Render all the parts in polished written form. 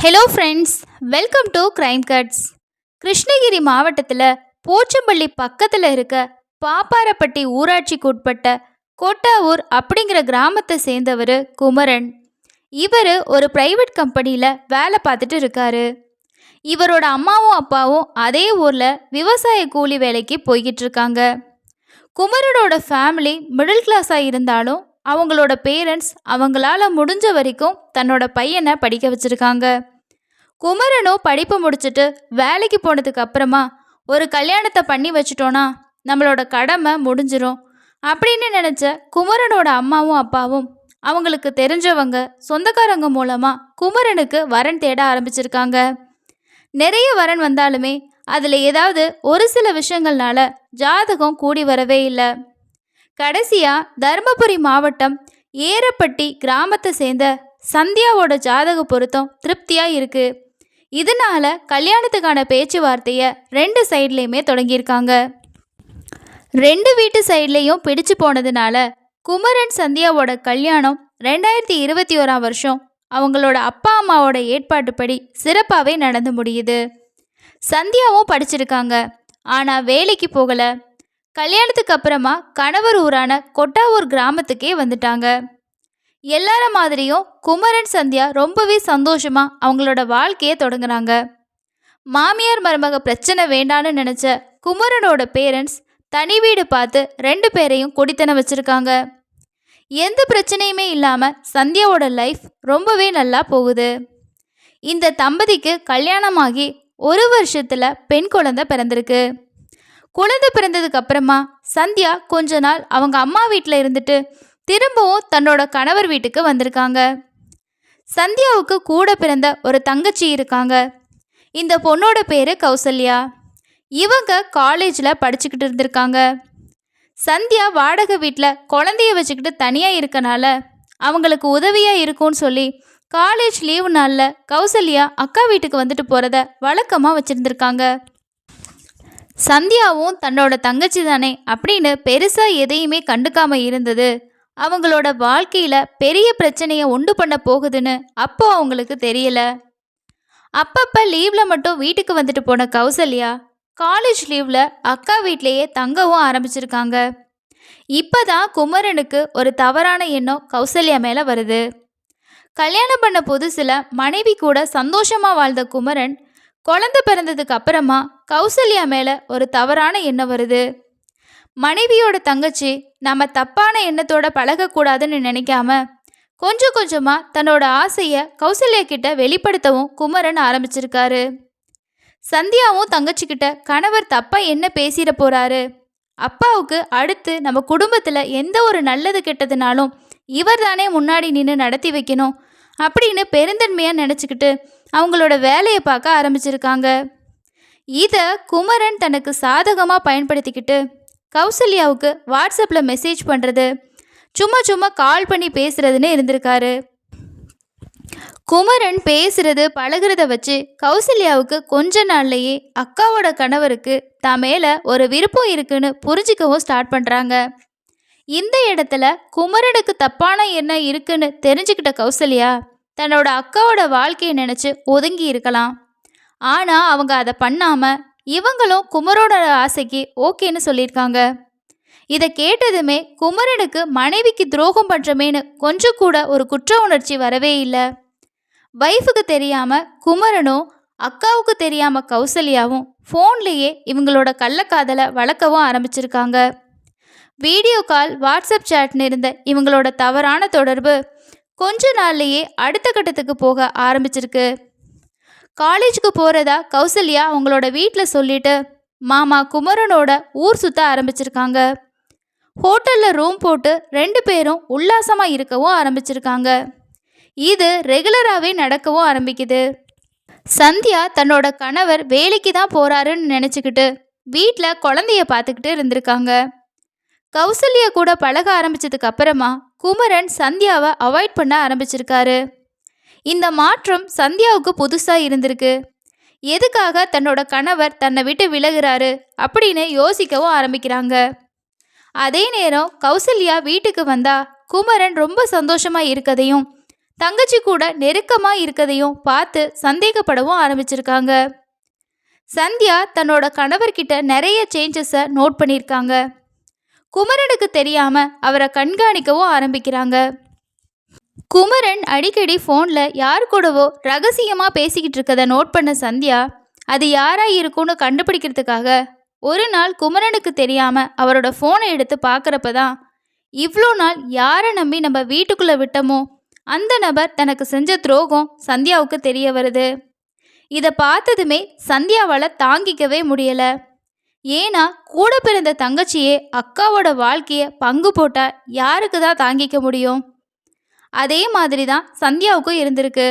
Hello friends, welcome to crime cuts. Krishnagiri மாவட்டத்தில் போச்சம்பள்ளி பக்கத்தில் இருக்க பாப்பாரப்பட்டி ஊராட்சிக்கு உட்பட்ட கோட்டாவூர் அப்படிங்கிற கிராமத்தை சேர்ந்தவர் குமரன். இவர் ஒரு ப்ரைவேட் கம்பெனியில் வேலை பார்த்துட்டு இருக்காரு. இவரோட அம்மாவும் அப்பாவும் அதே ஊரில் விவசாய கூலி வேலைக்கு போய்கிட்டு இருக்காங்க. குமரனோட ஃபேமிலி மிடில் கிளாஸாக இருந்தாலும் அவங்களோட பேரண்ட்ஸ் அவங்களால முடிஞ்ச வரைக்கும் தன்னோட பையனை படிக்க வச்சுருக்காங்க. குமரனும் படிப்பு முடிச்சுட்டு வேலைக்கு போனதுக்கு அப்புறமா ஒரு கல்யாணத்தை பண்ணி வச்சிட்டோன்னா நம்மளோட கடமை முடிஞ்சிரும் அப்படின்னு நினச்ச குமரனோட அம்மாவும் அப்பாவும் அவங்களுக்கு தெரிஞ்சவங்க சொந்தக்காரங்க மூலமாக குமரனுக்கு வரன் தேட ஆரம்பிச்சிருக்காங்க. நிறைய வரன் வந்தாலுமே அதில் ஏதாவது ஒரு சில விஷயங்கள்னால ஜாதகம் கூடி வரவே இல்லை. கடைசியாக தருமபுரி மாவட்டம் ஏரப்பட்டி கிராமத்தை சேர்ந்த சந்தியாவோட ஜாதக பொருத்தம் திருப்தியாக இருக்குது. இதனால கல்யாணத்துக்கான பேச்சுவார்த்தையை ரெண்டு சைட்லேயுமே தொடங்கியிருக்காங்க. ரெண்டு வீட்டு சைட்லேயும் பிடிச்சு போனதுனால குமரன் சந்தியாவோட கல்யாணம் 2021 வருஷம் அவங்களோட அப்பா அம்மாவோட ஏற்பாட்டுப்படி சிறப்பாகவே நடந்து முடியுது. சந்தியாவும் படிச்சிருக்காங்க, ஆனால் வேலைக்கு போகலை. கல்யாணத்துக்கு அப்புறமா கணவர் ஊரான கொட்டாவூர் கிராமத்துக்கே வந்துட்டாங்க. எல்லார மாதிரியும் குமரன் சந்தியா ரொம்பவே சந்தோஷமாக அவங்களோட வாழ்க்கையை தொடங்குறாங்க. மாமியார் மருமக பிரச்சனை வேண்டான்னு நினச்ச குமரனோட பேரண்ட்ஸ் தனி வீடு பார்த்து ரெண்டு பேரையும் குடித்தனம் வச்சுருக்காங்க. எந்த பிரச்சனையுமே இல்லாமல் சந்தியாவோட லைஃப் ரொம்பவே நல்லா போகுது. இந்த தம்பதிக்கு கல்யாணமாகி ஒரு வருஷத்தில் பெண் குழந்தை பிறந்திருக்கு. குழந்தை பிறந்ததுக்கு அப்புறமா சந்தியா கொஞ்ச நாள் அவங்க அம்மா வீட்டில் இருந்துட்டு திரும்பவும் தன்னோட கணவர் வீட்டுக்கு வந்திருக்காங்க. சந்தியாவுக்கு கூட பிறந்த ஒரு தங்கச்சி இருக்காங்க. இந்த பொண்ணோட பேர் கௌசல்யா. இவங்க காலேஜில் படிச்சுக்கிட்டு இருந்திருக்காங்க. சந்தியா வாடகை வீட்டில் குழந்தைய வச்சுக்கிட்டு தனியாக இருக்கனால அவங்களுக்கு உதவியாக இருக்கும்னு சொல்லி காலேஜ் லீவு நாளில் கௌசல்யா அக்கா வீட்டுக்கு வந்துட்டு போகிறத வழக்கமாக வச்சுருந்துருக்காங்க. சந்தியாவும் தன்னோட தங்கச்சி தானே அப்படின்னு பெருசாக எதையுமே கண்டுக்காமல் இருந்தது அவங்களோட வாழ்க்கையில் பெரிய பிரச்சனையை உண்டு பண்ண போகுதுன்னு அப்போ அவங்களுக்கு தெரியல. அப்பப்போ லீவில் மட்டும் வீட்டுக்கு வந்துட்டு போன கௌசல்யா காலேஜ் லீவில் அக்கா வீட்லேயே தங்கவும் ஆரம்பிச்சிருக்காங்க. இப்போ தான் குமரனுக்கு ஒரு தவறான எண்ணம் கௌசல்யா மேலே வருது. கல்யாணம் பண்ண புதுசில் மனைவி கூட சந்தோஷமாக வாழ்ந்த குமரன் குழந்தை பிறந்ததுக்கு அப்புறமா கௌசல்யா மேலே ஒரு தவறான எண்ணம் வருது. மனைவியோட தங்கச்சி நம்ம தப்பான எண்ணத்தோட பழகக்கூடாதுன்னு நினைக்காம கொஞ்சம் கொஞ்சமாக தன்னோட ஆசையை கௌசல்யா கிட்ட வெளிப்படுத்தவும் குமரன் ஆரம்பிச்சிருக்காரு. சந்தியாவும் தங்கச்சிக்கிட்ட கணவர் தப்பாக என்ன பேசிட போகிறாரு, அப்பாவுக்கு அடுத்து நம்ம குடும்பத்தில் எந்த ஒரு நல்லது கெட்டதுனாலும் இவர் தானே முன்னாடி நின்று நடத்தி வைக்கணும் அப்படின்னு பெருந்தன்மையாக நினச்சிக்கிட்டு அவங்களோட வேலையை பார்க்க ஆரம்பிச்சிருக்காங்க. இதை குமரன் தனக்கு சாதகமாக பயன்படுத்திக்கிட்டு கௌசல்யாவுக்கு வாட்ஸ்அப்பில் மெசேஜ் பண்ணுறது, சும்மா சும்மா கால் பண்ணி பேசுகிறதுன்னு இருந்திருக்காரு. குமரன் பேசுகிறது பழகிறத வச்சு கௌசல்யாவுக்கு கொஞ்ச நாள்லையே அக்காவோட கணவருக்கு தான் மேலே ஒரு விருப்பம் இருக்குன்னு புரிஞ்சிக்கவும் ஸ்டார்ட் பண்ணுறாங்க. இந்த இடத்துல குமரனுக்கு தப்பான எண்ணம் இருக்குன்னு தெரிஞ்சுக்கிட்ட கௌசல்யா தன்னோட அக்காவோட வாழ்க்கையை நினச்சி ஒதுங்கி இருக்கலாம். ஆனால் அவங்க அதை பண்ணாமல் இவங்களும் குமரோட ஆசைக்கு ஓகேன்னு சொல்லியிருக்காங்க. இதை கேட்டதுமே குமரனுக்கு மனைவிக்கு துரோகம் பண்ணுறமேனு கொஞ்சம் கூட ஒரு குற்ற உணர்ச்சி வரவே இல்லை. வைஃபுக்கு தெரியாமல் குமரனும் அக்காவுக்கு தெரியாமல் கௌசல்யாவும் ஃபோன்லேயே இவங்களோட கள்ளக்காதலை வளர்க்கவும் ஆரம்பிச்சிருக்காங்க. வீடியோ கால், வாட்ஸ்அப் சேட்னு இருந்த இவங்களோட தவறான தொடர்பு கொஞ்ச நாள்லேயே அடுத்த கட்டத்துக்கு போக ஆரம்பிச்சிருக்கு. காலேஜுக்கு போகிறதா கௌசல்யா அவங்களோட வீட்டில் சொல்லிட்டு மாமா குமரனோட ஊர் சுற்ற ஆரம்பிச்சிருக்காங்க. ஹோட்டலில் ரூம் போட்டு ரெண்டு பேரும் உல்லாசமாக இருக்கவும் ஆரம்பிச்சிருக்காங்க. இது ரெகுலராகவே நடக்கவும் ஆரம்பிக்குது. சந்தியா தன்னோட கணவர் வேலைக்கு தான் போகிறாருன்னு நினச்சிக்கிட்டு வீட்டில் குழந்தைய பார்த்துக்கிட்டு இருந்திருக்காங்க. கௌசல்யா கூட பழக ஆரம்பித்ததுக்கு அப்புறமா குமரன் சந்தியாவை அவாய்ட் பண்ண ஆரம்பிச்சிருக்காரு. இந்த மாற்றம் சந்தியாவுக்கு புதுசாக இருந்திருக்கு. எதுக்காக தன்னோட கணவர் தன்னை விட்டு விலகுறாரு அப்படின்னு யோசிக்கவும் ஆரம்பிக்கிறாங்க. அதே நேரம் கௌசல்யா வீட்டுக்கு வந்தா குமரன் ரொம்ப சந்தோஷமாக இருக்கதையும் தங்கச்சி கூட நெருக்கமாக இருக்கதையும் பார்த்து சந்தேகப்படவும் ஆரம்பிச்சிருக்காங்க. சந்தியா தன்னோட கணவர்கிட்ட நிறைய சேஞ்சஸை நோட் பண்ணியிருக்காங்க. குமரனுக்கு தெரியாம அவரை கண்காணிக்கவும் ஆரம்பிக்கிறாங்க. குமரன் அடிக்கடி ஃபோனில் யார் கூடவோ ரகசியமாக பேசிக்கிட்டு இருக்கதை நோட் பண்ண சந்தியா அது யாரா இருக்கும்னு கண்டுபிடிக்கிறதுக்காக ஒரு நாள் குமரனுக்கு தெரியாம அவரோட ஃபோனை எடுத்து பார்க்குறப்ப தான் இவ்வளோ நாள் யாரை நம்பி நம்ம வீட்டுக்குள்ளே விட்டோமோ அந்த நபர் தனக்கு செஞ்ச துரோகம் சந்தியாவுக்கு தெரிய வருது. இதை பார்த்ததுமே சந்தியாவால் தாங்கிக்கவே முடியலை. ஏன்னா கூட பிறந்த தங்கச்சியே அக்காவோட வாழ்க்கையை பங்கு போட்டால் யாருக்கு தான் தாங்கிக்க முடியும்? அதே மாதிரி தான் சந்தியாவுக்கும் இருந்திருக்கு.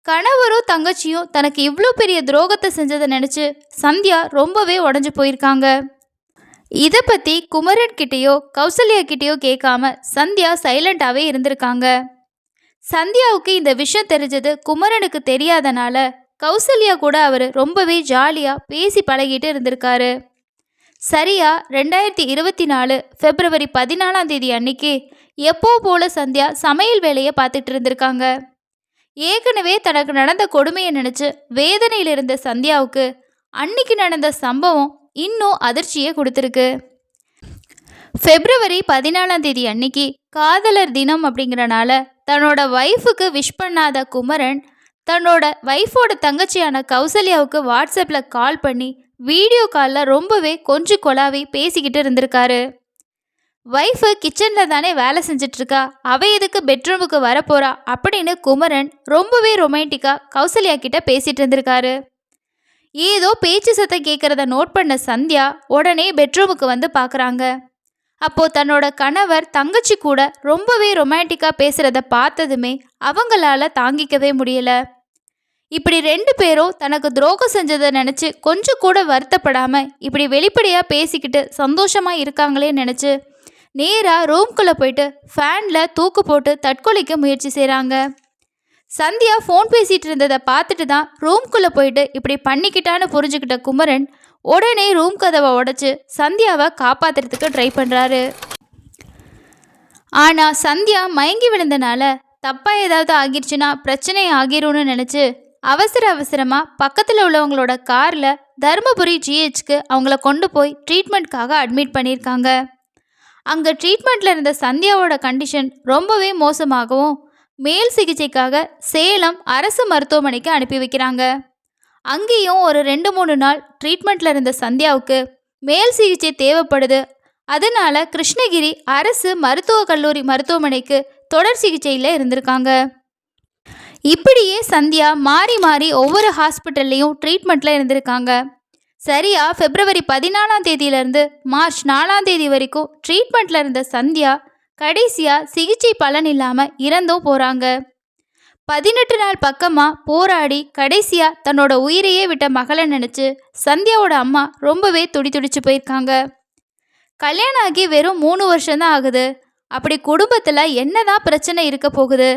கணவரும் தங்கச்சியும் தனக்கு இவ்வளோ பெரிய துரோகத்தை செஞ்சதை நினச்சி சந்தியா ரொம்பவே உடஞ்சி போயிருக்காங்க. இதை பற்றி குமரன்கிட்டேயோ கௌசல்யா கிட்டேயோ கேட்காம சந்தியா சைலண்டாகவே இருந்திருக்காங்க. சந்தியாவுக்கு இந்த விஷயம் தெரிஞ்சது குமரனுக்கு தெரியாதனால கௌசல்யா கூட அவர் ரொம்பவே ஜாலியாக பேசி பழகிட்டு இருந்திருக்காரு. சரியா 2024 பிப்ரவரி 14 அன்னைக்கு எப்போ போல சந்தியா சமையல் வேலையை பார்த்துட்டு இருந்திருக்காங்க. ஏற்கனவே தனக்கு நடந்த கொடுமையை நினச்சி வேதனையில் இருந்த சந்தியாவுக்கு அன்னைக்கு நடந்த சம்பவம் இன்னும் அதிர்ச்சியை கொடுத்துருக்கு. பிப்ரவரி 14 அன்னைக்கு காதலர் தினம் அப்படிங்கிறனால தன்னோட ஒய்ஃபுக்கு விஷ் பண்ணாத குமரன் தன்னோட ஒய்ஃபோட தங்கச்சியான கௌசல்யாவுக்கு வாட்ஸ்அப்பில் கால் பண்ணி வீடியோ காலில் ரொம்பவே கொஞ்சம் கொலாவி பேசிக்கிட்டு இருந்திருக்காரு. ஒய்ஃபு கிச்சனில் தானே வேலை செஞ்சிட்ருக்கா, அவள் எதுக்கு பெட்ரூமுக்கு வரப்போறா அப்படின்னு குமரன் ரொம்பவே ரொமான்டிக்காக கௌசல்யா கிட்ட பேசிகிட்டு இருந்திருக்காரு. ஏதோ பேச்சு சத்தம் கேட்குறத நோட் பண்ண சந்தியா உடனே பெட்ரூமுக்கு வந்து பார்க்குறாங்க. அப்போது தன்னோட கணவர் தங்கச்சி கூட ரொம்பவே ரொமான்டிக்காக பேசுகிறத பார்த்ததுமே அவங்களால தாங்கிக்கவே முடியலை. இப்படி 2 பேரும் தனக்கு துரோகம் செஞ்சதை நினச்சி கொஞ்சம் கூட வருத்தப்படாமல் இப்படி வெளிப்படையாக பேசிக்கிட்டு சந்தோஷமாக இருக்காங்களே நினச்சி நேராக ரூம்குள்ளே போயிட்டு ஃபேனில் தூக்கு போட்டு தற்கொலைக்க முயற்சி செய்கிறாங்க. சந்தியா ஃபோன் பேசிகிட்டு இருந்ததை பார்த்துட்டு தான் ரூம்குள்ளே போயிட்டு இப்படி பண்ணிக்கிட்டான்னு புரிஞ்சுக்கிட்ட குமரன் உடனே ரூம் கதவை உடைச்சி சந்தியாவை காப்பாற்றுறதுக்கு ட்ரை பண்ணுறாரு. ஆனால் சந்தியா மயங்கி விழுந்தனால தப்பாக ஏதாவது ஆகிடுச்சுன்னா பிரச்சனை ஆகிரும்னு நினச்சி அவசரமாக பக்கத்தில் உள்ளவங்களோட காரில் தருமபுரி ஜிஹெச்க்கு அவங்கள கொண்டு போய் ட்ரீட்மெண்ட்காக அட்மிட் பண்ணியிருக்காங்க. அங்கே ட்ரீட்மெண்ட்டில் இருந்த சந்தியாவோட கண்டிஷன் ரொம்பவே மோசமாகவும் மேல் சிகிச்சைக்காக சேலம் அரசு மருத்துவமனைக்கு அனுப்பி வைக்கிறாங்க. அங்கேயும் ஒரு 2-3 நாள் ட்ரீட்மெண்ட்டில் இருந்த சந்தியாவுக்கு மேல் சிகிச்சை தேவைப்படுது. அதனால கிருஷ்ணகிரி அரசு மருத்துவக் கல்லூரி மருத்துவமனைக்கு தொடர் சிகிச்சையில் இருந்திருக்காங்க. இப்படியே சந்தியா மாறி மாறி ஒவ்வொரு ஹாஸ்பிட்டல்லையும் ட்ரீட்மெண்ட்டில் இருந்திருக்காங்க. சரியா பிப்ரவரி 14 மார்ச் 4 வரைக்கும் ட்ரீட்மெண்ட்டில் இருந்த சந்தியா கடைசியாக சிகிச்சை பலன் இல்லாமல் இறந்தும் போகிறாங்க. 18 நாள் பக்கமாக போராடி கடைசியாக தன்னோட உயிரையே விட்ட மகளை நினச்சி சந்தியாவோட அம்மா ரொம்பவே துடிச்சு போயிருக்காங்க. கல்யாணம் ஆகி வெறும் 3 வருஷம்தான் ஆகுது. அப்படி குடும்பத்தில் என்னதான் பிரச்சனை இருக்க போகுது?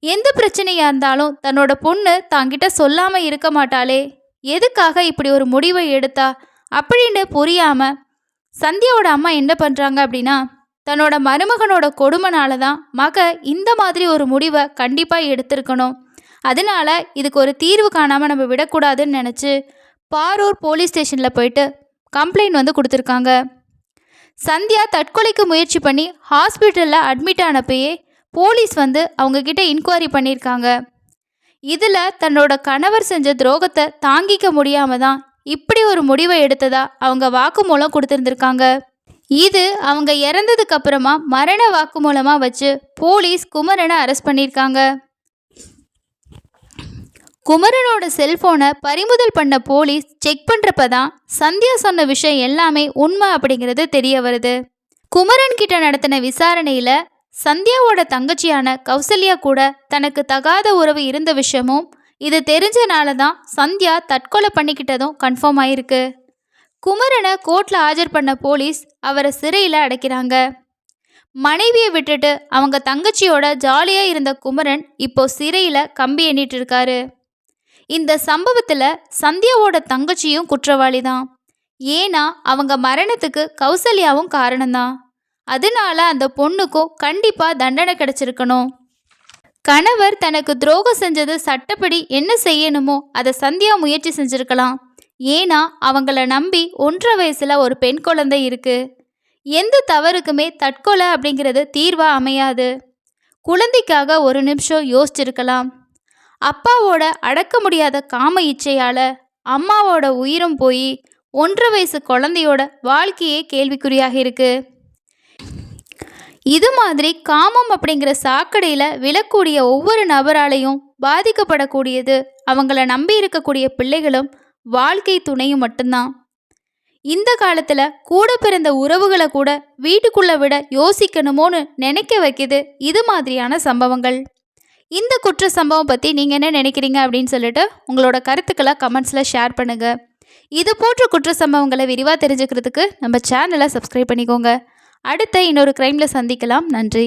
எந்த பிரச்சனையாக இருந்தாலும் தன்னோட பொண்ணு தாங்கிட்ட சொல்லாமல் இருக்க மாட்டாளே, எதுக்காக இப்படி ஒரு முடிவை எடுத்தா அப்படின்னு புரியாமல் சந்தியாவோட அம்மா என்ன பண்ணுறாங்க அப்படின்னா தன்னோட மருமகனோட கொடுமைனால தான் மக இந்த மாதிரி ஒரு முடிவை கண்டிப்பாக எடுத்திருக்கணும், அதனால இதுக்கு ஒரு தீர்வு காணாமல் நம்ம விடக்கூடாதுன்னு நினச்சி பாரூர் போலீஸ் ஸ்டேஷனில் போயிட்டு கம்ப்ளைண்ட் கொடுத்துருக்காங்க. சந்தியா தற்கொலைக்கு முயற்சி பண்ணி ஹாஸ்பிட்டலில் அட்மிட் ஆனப்பயே போலீஸ் அவங்கக்கிட்ட இன்கொயரி பண்ணியிருக்காங்க. இதில் தன்னோட கணவர் செஞ்ச துரோகத்தை தாங்கிக்க முடியாமல் தான் இப்படி ஒரு முடிவை எடுத்ததா அவங்க வாக்குமூலம் கொடுத்துருந்துருக்காங்க. இது அவங்க இறந்ததுக்கு அப்புறமா மரண வாக்குமூலமாக வச்சு போலீஸ் குமரனை அரெஸ்ட் பண்ணியிருக்காங்க. குமரனோட செல்ஃபோனை பறிமுதல் பண்ண போலீஸ் செக் பண்ணுறப்ப தான் சந்தியா சொன்ன விஷயம் எல்லாமே உண்மை அப்படிங்கிறது தெரிய வருது. குமரன் கிட்ட நடத்தின விசாரணையில் சந்தியாவோட தங்கச்சியான கௌசல்யா கூட தனக்கு தகாத உறவு இருந்த விஷயமும் இது தெரிஞ்சனால தான் சந்தியா தற்கொலை பண்ணிக்கிட்டதும் கன்ஃபார்ம் ஆயிருக்கு. குமரனை கோர்ட்டில் ஆஜர் பண்ண போலீஸ் அவரை சிறையில் அடைக்கிறாங்க. மனைவியை விட்டுட்டு அவங்க தங்கச்சியோட ஜாலியாக இருந்த குமரன் இப்போ சிறையில் கம்பி எண்ணிட்டு இருக்காரு. இந்த சம்பவத்தில் சந்தியாவோட தங்கச்சியும் குற்றவாளி தான். ஏன்னா அவங்க மரணத்துக்கு கௌசல்யாவும் காரணம்தான். அதனால அந்த பொண்ணுக்கும் கண்டிப்பாக தண்டனை கிடைச்சிருக்கணும். கணவர் தனக்கு துரோகம் செஞ்சது சட்டப்படி என்ன செய்யணுமோ அதை சந்தியா முயற்சி செஞ்சிருக்கலாம். ஏன்னா அவங்கள நம்பி 1.5 வயசுல ஒரு பெண் குழந்தை இருக்கு. எந்த தவறுக்குமே தற்கொலை அப்படிங்கிறது தீர்வா அமையாது. குழந்தைக்காக ஒரு நிமிஷம் யோசிச்சிருக்கலாம். அப்பாவோட அடக்க முடியாத காம இச்சையால அம்மாவோட உயிரும் போய் 1.5 வயசு குழந்தையோட வாழ்க்கையே கேள்விக்குறியாக இருக்கு. இது மாதிரி காமம் அப்படிங்கிற சாக்கடையில் விழக்கூடிய ஒவ்வொரு நபராலையும் பாதிக்கப்படக்கூடியது அவங்கள நம்பி இருக்கக்கூடிய பிள்ளைகளும் வாழ்க்கை துணையும் மட்டும்தான். இந்த காலத்தில் கூட பிறந்த உறவுகளை கூட வீட்டுக்குள்ளே விட யோசிக்கணுமோன்னு நினைக்க வைக்குது இது மாதிரியான சம்பவங்கள். இந்த குற்ற சம்பவம் பற்றி நீங்கள் என்ன நினைக்கிறீங்க அப்படின்னு சொல்லிட்டு உங்களோட கருத்துக்களை கமெண்ட்ஸில் ஷேர் பண்ணுங்கள். இது போன்ற குற்ற சம்பவங்களை விரிவாக தெரிஞ்சுக்கிறதுக்கு நம்ம சேனலை சப்ஸ்கிரைப் பண்ணிக்கோங்க. அடுத்த இன்னொரு கிரைமில் சந்திக்கலாம். நன்றி.